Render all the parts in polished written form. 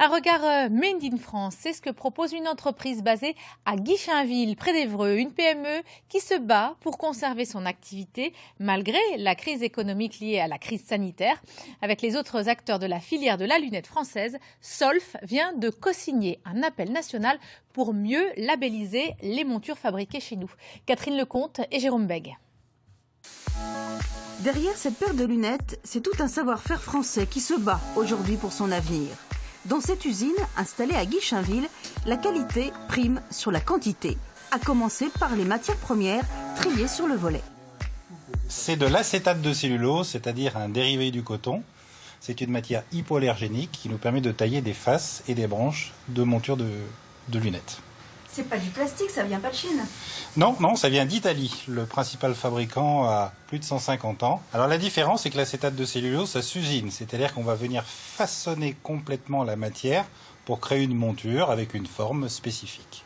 Un regard Made in France, c'est ce que propose une entreprise basée à Guichainville, près d'Évreux, une PME qui se bat pour conserver son activité malgré la crise économique liée à la crise sanitaire. Avec les autres acteurs de la filière de la lunette française, Solf vient de co-signer un appel national pour mieux labelliser les montures fabriquées chez nous. Catherine Lecomte et Jérôme Bègue. Derrière cette paire de lunettes, c'est tout un savoir-faire français qui se bat aujourd'hui pour son avenir. Dans cette usine, installée à Guichainville, la qualité prime sur la quantité, à commencer par les matières premières triées sur le volet. C'est de l'acétate de cellulose, c'est-à-dire un dérivé du coton. C'est une matière hypoallergénique qui nous permet de tailler des faces et des branches de montures de lunettes. C'est pas du plastique, ça vient pas de Chine. Non, ça vient d'Italie. Le principal fabricant a plus de 150 ans. Alors la différence, c'est que l'acétate de cellulose, ça s'usine. C'est-à-dire qu'on va venir façonner complètement la matière pour créer une monture avec une forme spécifique.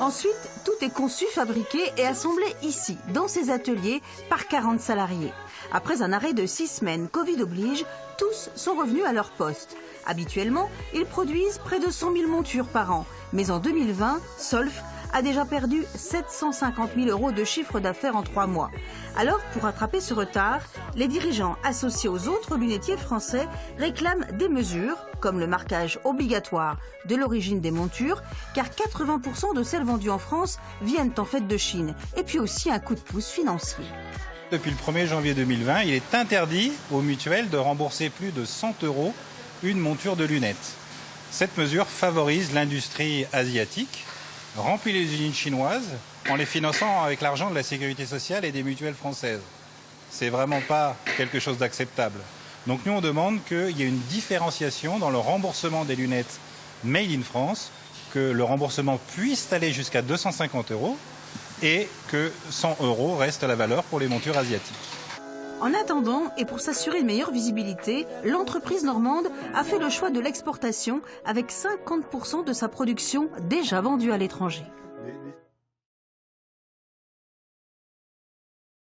Ensuite, tout est conçu, fabriqué et assemblé ici, dans ces ateliers, par 40 salariés. Après un arrêt de 6 semaines, Covid oblige, tous sont revenus à leur poste. Habituellement, ils produisent près de 100 000 montures par an. Mais en 2020, Solf a déjà perdu 750 000 € de chiffre d'affaires en 3 mois. Alors, pour rattraper ce retard, les dirigeants associés aux autres lunettiers français réclament des mesures, comme le marquage obligatoire de l'origine des montures, car 80% de celles vendues en France viennent en fait de Chine, et puis aussi un coup de pouce financier. Depuis le 1er janvier 2020, il est interdit aux mutuelles de rembourser plus de 100 € une monture de lunettes. Cette mesure favorise l'industrie asiatique, remplit les usines chinoises en les finançant avec l'argent de la sécurité sociale et des mutuelles françaises. C'est vraiment pas quelque chose d'acceptable. Donc nous on demande qu'il y ait une différenciation dans le remboursement des lunettes Made in France, que le remboursement puisse aller jusqu'à 250 € et que 100 € reste la valeur pour les montures asiatiques. En attendant, et pour s'assurer une meilleure visibilité, l'entreprise normande a fait le choix de l'exportation avec 50% de sa production déjà vendue à l'étranger.